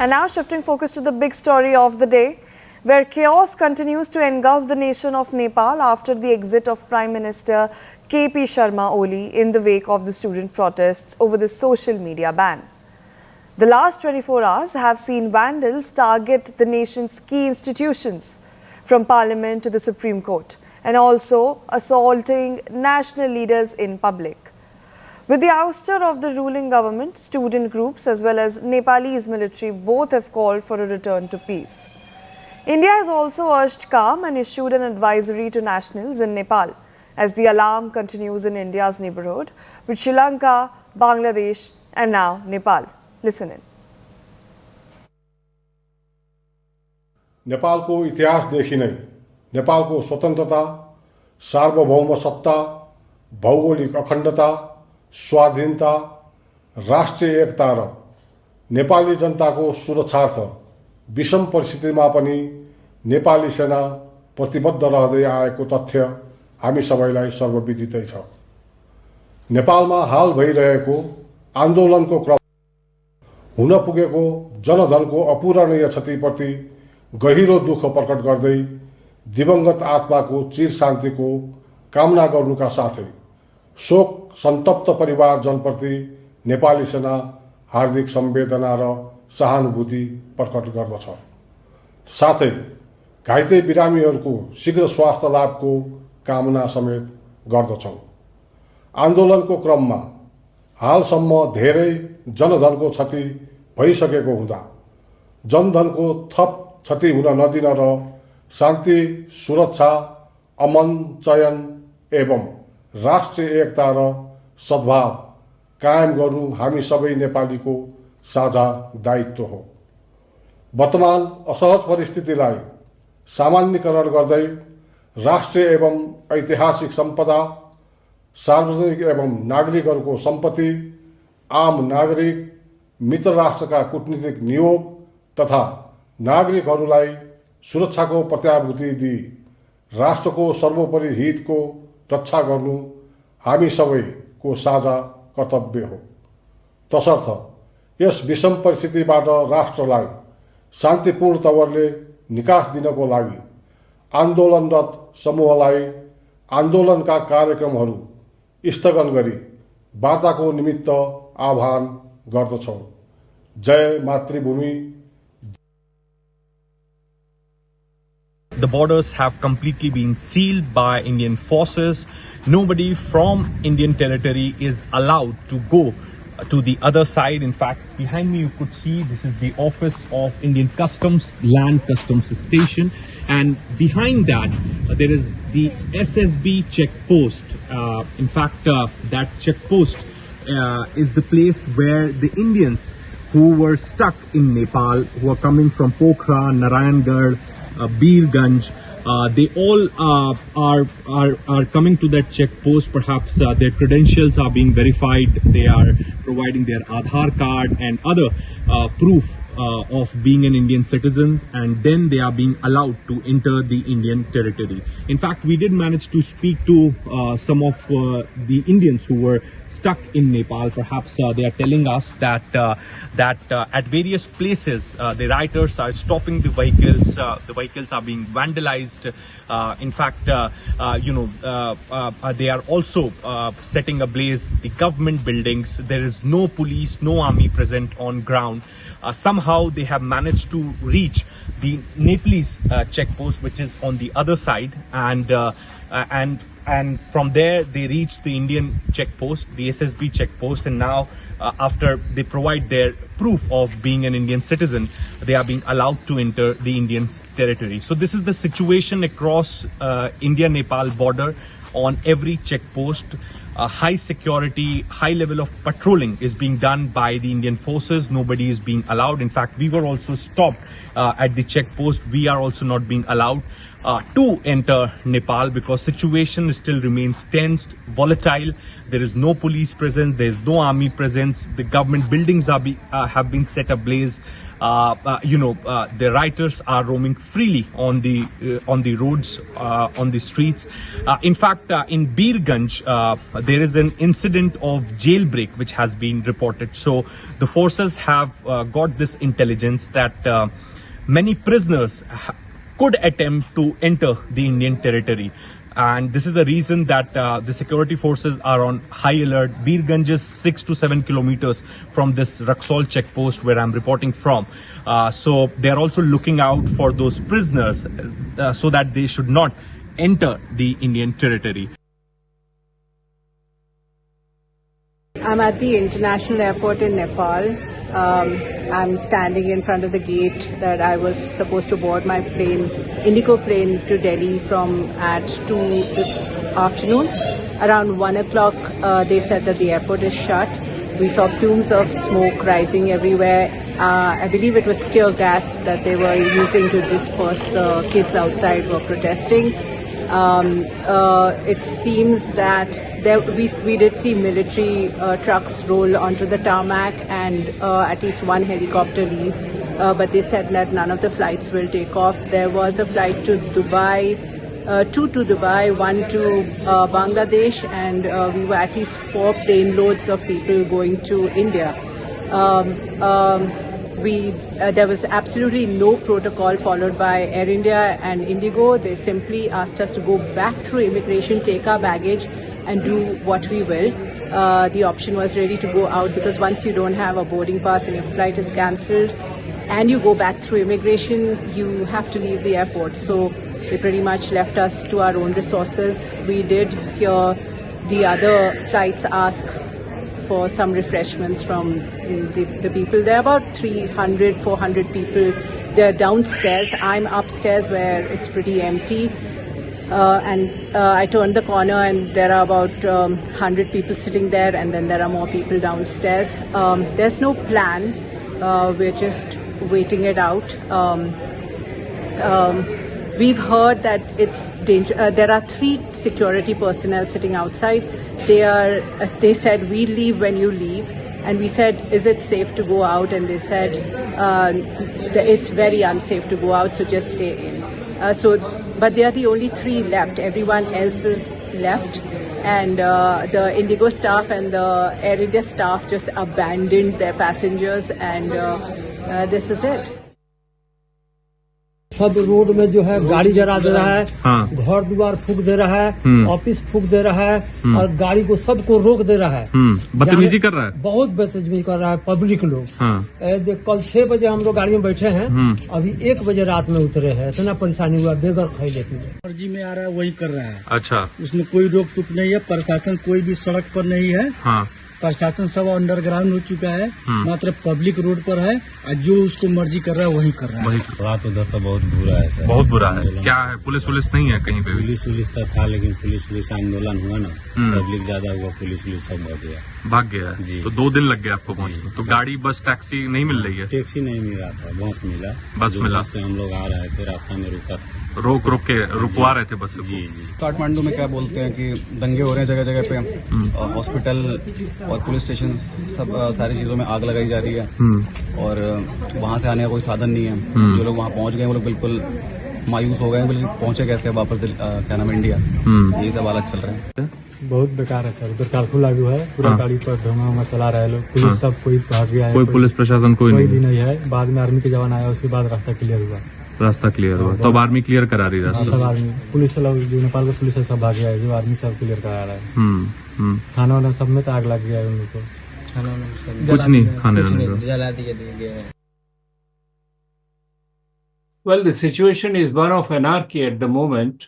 And now shifting focus to the big story of the day, where chaos continues to engulf the nation of Nepal after the exit of Prime Minister KP Sharma Oli in the wake of the student protests over the social media ban. The last 24 hours have seen vandals target the nation's key institutions, from Parliament to the Supreme Court, and also assaulting national leaders in public. With the ouster of the ruling government, student groups as well as Nepalese military both have called for a return to peace. India has also urged calm and issued an advisory to nationals in Nepal as the alarm continues in India's neighborhood with Sri Lanka, Bangladesh and now Nepal. Listen in. नेपालको इतिहासदेखि नै नेपालको स्वतन्त्रता, सार्वभौम सत्ता, भौगोलिक अखण्डता, स्वाधीनता, राष्ट्रिय एकता र नेपाली जनताको सुरक्षार्थ विषम परिस्थितिमा पनि नेपाली सेना प्रतिबद्ध रहँदै आएको तथ्य हामी सबैलाई सर्वविदितै छ। नेपालमा हाल भइरहेको आन्दोलनको क्रम हुन पुगेको जनधनको अपूरणीय क्षतिप्रति गहिरो दुःख प्रकट गर्दै दिवंगत आत्माको चिर शान्तिको कामना गर्नुका साथै शोक सन्तप्त परिवारजनप्रति नेपाली सेना हार्दिक संवेदना र सहानुभूति प्रकट गर्दछ। साथै घाइते बिरामीहरूको शीघ्र स्वास्थ्य लाभको कामना समेत गर्दछौं। आन्दोलनको क्रममा हालसम्म धेरै जनधनको क्षति भइसकेको हुँदा जनधनको थप क्षति हुन नदिन र शान्ति, सुरक्षा, अमन, चयन एवं राष्ट्रिय एकता र सद्भाव कायम गर्नु हामी सबै नेपालीको साझा दायित्व हो। वर्तमान असहज परिस्थितिलाई सामान्यीकरण गर्दै राष्ट्रिय एवं ऐतिहासिक सम्पदा, सार्वजनिक एवं नागरिकहरूको सम्पत्ति, आम नागरिक, मित्र राष्ट्रका कूटनीतिक नियोग तथा नागरिकहरूलाई सुरक्षाको प्रत्याभूति दिई राष्ट्रको सर्वोपरि हितको रक्षा गर्नु हामी सबैको साझा कर्तव्य हो। तसर्थ यस विषम परिस्थितिबाट राष्ट्रलाई शान्तिपूर्ण तवरले निकास दिनको लागि आन्दोलनरत समूहलाई आन्दोलनका कार्यक्रमहरू स्थगन गरी वार्ताको निमित्त आह्वान गर्दछौं। जय मातृभूमि। The borders have completely been sealed by Indian forces. Nobody from Indian territory is allowed to go to the other side. In fact, behind me you could see this is the office of Indian Customs, Land Customs Station. And behind that, there is the SSB checkpost. In fact, that checkpost is the place where the Indians who were stuck in Nepal, who are coming from Pokhara, Narayangarh, Birganj, they all are coming to that checkpost. Perhaps their credentials are being verified. They are providing their Aadhaar card and other proof of being an Indian citizen, and then they are being allowed to enter the Indian territory. In fact, we did manage to speak to some of the Indians who were stuck in Nepal. Perhaps they are telling us that at various places the rioters are stopping the vehicles. The vehicles are being vandalized. In fact, they are also setting ablaze the government buildings. There is no police, no army present on ground. Somehow they have managed to reach the Nepalese checkpost, which is on the other side, and from there they reach the Indian checkpost, the SSB checkpost, and now after they provide their proof of being an Indian citizen, they are being allowed to enter the Indian territory. So this is the situation across India-Nepal border. On every checkpost, high security, high level of patrolling is being done by the Indian forces. Nobody is being allowed. In fact, we were also stopped at the checkpost. We are also not being allowed. to enter Nepal because situation still remains tense, volatile. There is no police presence, there is no army presence. The government buildings have been set ablaze. The rioters are roaming freely on the roads, on the streets. In fact, in Birganj, there is an incident of jailbreak which has been reported. So the forces have got this intelligence that many prisoners could attempt to enter the Indian territory. And this is the reason that the security forces are on high alert. Birganj is 6 to 7 kilometers from this Raxaul checkpost where I'm reporting from. So they are also looking out for those prisoners so that they should not enter the Indian territory. I'm at the international airport in Nepal. I'm standing in front of the gate that I was supposed to board my plane, Indigo plane to Delhi from at 2 this afternoon. Around 1 o'clock, they said that the airport is shut. We saw plumes of smoke rising everywhere. I believe it was tear gas that they were using to disperse the kids outside who were protesting. It seems that we did see military trucks roll onto the tarmac and at least one helicopter leave, but they said that none of the flights will take off. There was a flight to Dubai, two to Dubai, one to Bangladesh, and we were at least 4 plane loads of people going to India. There was absolutely no protocol followed by Air India and Indigo. They simply asked us to go back through immigration, take our baggage and do what we will. The option was really to go out because once you don't have a boarding pass and your flight is cancelled and you go back through immigration, you have to leave the airport. So they pretty much left us to our own resources. We did hear the other flights ask for some refreshments from the people. There are about 300, 400 people. They're downstairs. I'm upstairs where it's pretty empty. I turned the corner and there are about 100 people sitting there, and then there are more people downstairs. There's no plan. We're just waiting it out. We've heard that it's dangerous. There are 3 security personnel sitting outside. They said, we'll leave when you leave. And we said, is it safe to go out? And they said, it's very unsafe to go out, so just stay in. But they are the only 3 left. Everyone else is left. And the Indigo staff and the Air India staff just abandoned their passengers, and this is it. सब road में जो है गाड़ी जला दे रहा है, घर द्वार फूक दे रहा है, ऑफिस फूक दे रहा है और गाड़ी को सबको रोक दे रहा है। बदतमीजी कर रहा है, बहुत बदतमीजी कर रहा है पब्लिक लोग। कल 6 बजे हम लोग गाड़ी में बैठे हैं, अभी 1 बजे रात में उतरे हैं। इतना परेशानी हुआ बेगर खैले की मर्जी में आ रहा है वही कर रहा है। अच्छा, उसमें कोई रोक टोक नहीं है। प्रशासन कोई भी सड़क पर नहीं है। प्रशासन सब अंडरग्राउंड हो चुका है, मात्र पब्लिक रोड पर है और जो उसको मर्जी कर रहा है वही कर रहा है। रात उधर तो बहुत बुरा है सर, बहुत बुरा है। क्या है, पुलिस नहीं है कहीं पे? पुलिस तो था, लेकिन पुलिस आंदोलन हुआ ना, पब्लिक ज्यादा हुआ, पुलिस सब भाग गया जी। तो 2 दिन लग गए आपको पहुंचने। तो गाड़ी बस टैक्सी नहीं मिल रही है? टैक्सी नहीं मिल रहा था, बस मिला। बस मिला से हम लोग आ रहे थे, रास्ता में रुकवा रहे थे बस को। जी। काठमांडू में क्या बोलते हैं कि दंगे हो रहे हैं जगह जगह पे, हॉस्पिटल और पुलिस स्टेशन सब सारी चीजों में आग लगाई जा रही है और वहां से आने का कोई साधन नहीं है। जो लोग वहां पहुंच गए वो लोग बिल्कुल मायूस हो गए, बिल्कुल पहुंचे कैसे वापस क्या नाम इंडिया, यही सब हालत चल रहे हैं। बहुत बेकार है सर, उधर कर्फ्यू लागू है, पूरा गाड़ी पर धुआं चला रहे हैं लोग। पुलिस सब कोई भाग गया है, कोई पुलिस प्रशासन कोई भी नहीं है। बाद में आर्मी के जवान आया, उसके बाद रास्ता क्लियर हुआ। तो अब आर्मी क्लियर करा रही है सब आर्मी पुलिस लोग, जो नेपाल का पुलिस है सब भाग गया है, जो आर्मी सब क्लियर करा रहा है। खाना वाना सब में तो आग लग गया है, उन लोग को कुछ नहीं खाने जला दिए। Well, the situation is one of anarchy at the moment,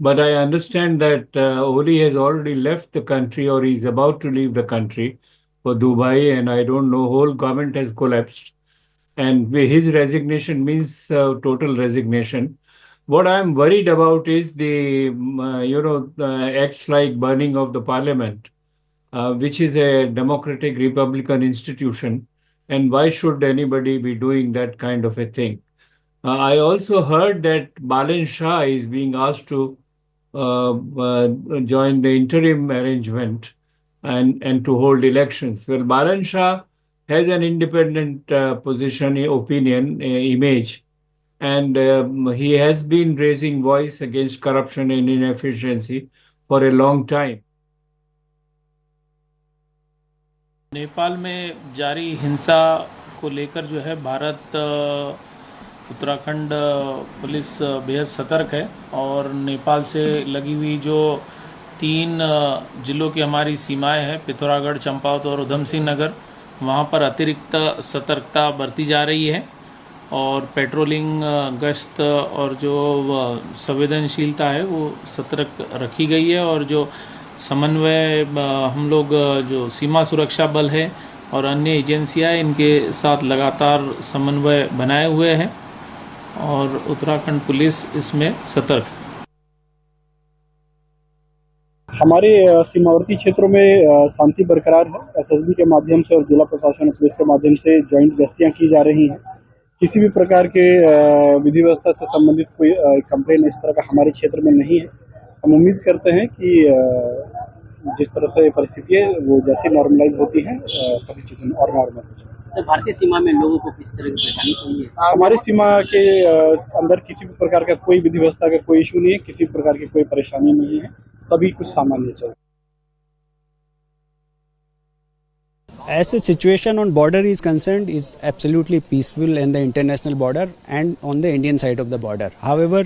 but I understand that Oli has already left the country or is about to leave the country for Dubai, and I don't know, whole government has collapsed. And his resignation means total resignation. What I am worried about is the acts like burning of the parliament, which is a democratic Republican institution. And why should anybody be doing that kind of a thing? I also heard that Balan Shah is being asked to join the interim arrangement and to hold elections. Well, Balan Shah has an independent position, opinion, image, and he has been raising voice against corruption and inefficiency for a long time. Nepal में जारी हिंसा को लेकर जो है Bharat Uttarakhand police बेहद सतर्क है और नेपाल से लगी हुई जो 3 जिलों की हमारी सीमाएं हैं, पिथौरागढ़, चंपावत और उधम सिंह नगर, वहां पर अतिरिक्त सतर्कता बरती जा रही है और पेट्रोलिंग, गश्त और जो संवेदनशीलता है वो सतर्क रखी गई है और जो समन्वय हम लोग जो सीमा सुरक्षा बल है और अन्य एजेंसियां इनके साथ लगातार समन्वय बनाए हुए हैं और उत्तराखंड पुलिस इसमें सतर्क है। हमारे सीमावर्ती क्षेत्रों में शांति बरकरार है। एसएसबी के माध्यम से और जिला प्रशासन और पुलिस के माध्यम से जॉइंट गश्तियां की जा रही हैं। किसी भी प्रकार के विधि व्यवस्था से संबंधित कोई कंप्लेन इस तरह का हमारे क्षेत्र में नहीं है। हम उम्मीद करते हैं कि जिस तरह से परिस्थिति है वो जैसे नॉर्मलाइज होती है सभी चीजें और नॉर्मल हो जाए। सर, भारतीय सीमा में लोगों को किस तरह की परेशानी नहीं है? हमारी सीमा के अंदर किसी भी प्रकार का कोई विधि व्यवस्था का कोई इशू नहीं है, किसी प्रकार की कोई परेशानी नहीं है, सभी कुछ सामान्य चल। As a situation on border is concerned, is absolutely peaceful in the international border and on the Indian side of the border. However,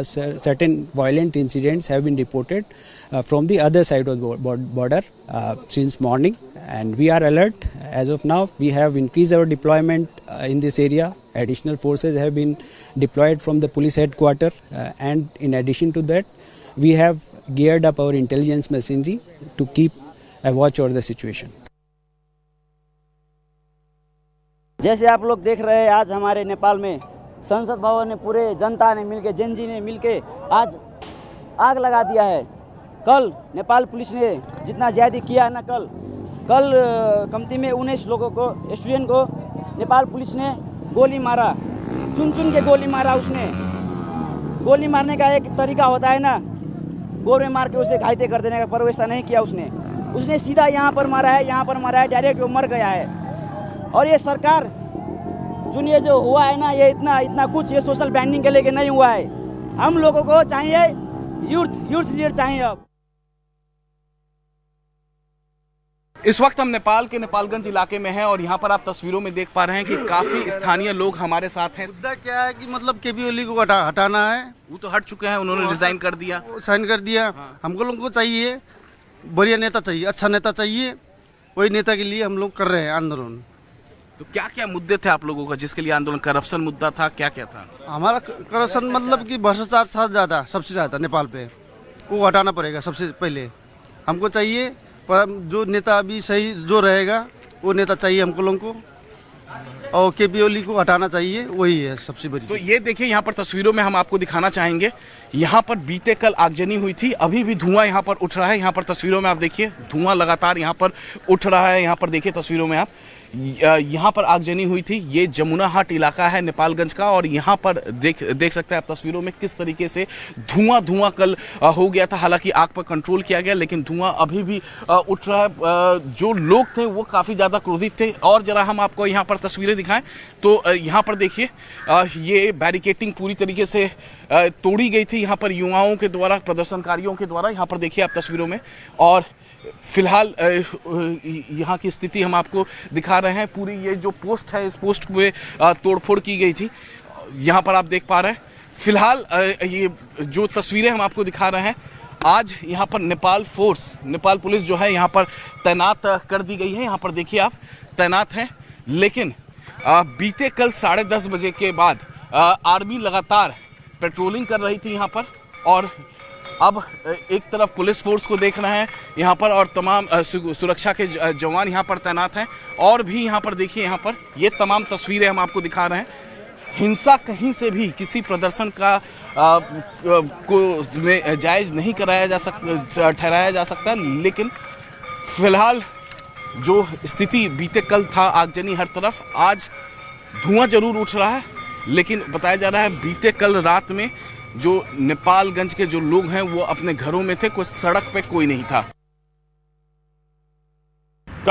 certain violent incidents have been reported from the other side of the border since morning, and we are alert. As of now, we have increased our deployment in this area. Additional forces have been deployed from the police headquarters, and in addition to that, we have geared up our intelligence machinery to keep a watch over the situation. जैसे आप लोग देख रहे हैं, आज हमारे नेपाल में संसद भवन में पूरे जनता ने मिलके, जेनजी ने मिलके आज आग लगा दिया है। कल नेपाल पुलिस ने जितना ज्यादा किया है ना, कल कमती में 19 लोगों को, स्टूडेंट को नेपाल पुलिस ने गोली मारा, चुन के गोली मारा। उसने गोली मारने का एक तरीका होता है ना, गोर में मार के उसे घायल कर देने का, पर वैसा नहीं किया उसने सीधा यहाँ पर मारा है, डायरेक्ट वो मर गया है। और ये सरकार ये जो हुआ है ना, ये इतना कुछ ये सोशल बैंडिंग के लेके नहीं हुआ है। हम लोगों को चाहिए यूथ लीडर चाहिए। अब इस वक्त हम नेपाल के नेपालगंज इलाके में हैं और यहाँ पर आप तस्वीरों में देख पा रहे हैं कि काफी स्थानीय लोग हमारे साथ हैं। मुद्दा क्या है कि मतलब केपी ओली को हटाना है। वो तो हट चुके हैं, उन्होंने रिजाइन कर दिया, साइन कर दिया। हमको लोगों को चाहिए बढ़िया नेता चाहिए, अच्छा नेता चाहिए। वही नेता के लिए हम लोग कर रहे हैं आंदोलन। तो क्या क्या मुद्दे थे आप लोगों का जिसके लिए आंदोलन? करप्शन मुद्दा था, क्या क्या था? हमारा करप्शन मतलब कि भ्रष्टाचार सबसे ज्यादा नेपाल पे, वो हटाना पड़ेगा सबसे पहले। हमको चाहिए, पर जो नेता अभी सही जो रहेगा वो नेता चाहिए हमको लोगों को, और केपी ओली को हटाना चाहिए, वही है सबसे बड़ी। तो ये देखिए, यहाँ पर तस्वीरों में हम आपको दिखाना चाहेंगे, यहाँ पर बीते कल आगजनी हुई थी, अभी भी धुआं यहाँ पर उठ रहा है। यहाँ पर तस्वीरों में आप देखिए, धुआं लगातार यहाँ पर उठ रहा है। यहाँ पर देखिए तस्वीरों में आप, यहाँ पर आगजनी हुई थी। ये जमुना हाट इलाका है नेपालगंज का, और यहाँ पर देख सकते हैं आप तस्वीरों में किस तरीके से धुआं कल हो गया था। हालांकि आग पर कंट्रोल किया गया, लेकिन धुआं अभी भी उठ रहा है। जो लोग थे वो काफ़ी ज़्यादा क्रोधित थे। और जरा हम आपको यहाँ पर तस्वीरें दिखाएं तो यहाँ पर देखिए, ये बैरिकेटिंग पूरी तरीके से तोड़ी गई थी यहाँ पर युवाओं के द्वारा, प्रदर्शनकारियों के द्वारा। यहाँ पर देखिए आप तस्वीरों में, और फिलहाल यहाँ की स्थिति हम आपको दिखा रहे हैं। पूरी ये जो पोस्ट है, इस पोस्ट में तोड़फोड़ की गई थी, यहाँ पर आप देख पा रहे हैं। फिलहाल ये जो तस्वीरें हम आपको दिखा रहे हैं, आज यहाँ पर नेपाल पुलिस जो है यहाँ पर तैनात कर दी गई है। यहाँ पर देखिए आप तैनात हैं, लेकिन बीते कल 10:30 बजे के बाद आर्मी लगातार पेट्रोलिंग कर रही थी यहाँ पर, और अब एक तरफ पुलिस फोर्स को देख रहे हैं यहाँ पर, और तमाम सुरक्षा के जवान यहाँ पर तैनात हैं। और भी यहाँ पर देखिए, यहाँ पर ये तमाम तस्वीरें हम आपको दिखा रहे हैं। हिंसा कहीं से भी किसी प्रदर्शन का को जायज़ नहीं ठहराया जा सकता, लेकिन फिलहाल जो स्थिति बीते कल था, आगजनी हर तरफ, आज धुआं जरूर उठ रहा है। लेकिन बताया जा रहा है बीते कल रात में जो नेपालगंज के जो लोग हैं वो अपने घरों में थे, कोई सड़क पे कोई नहीं था।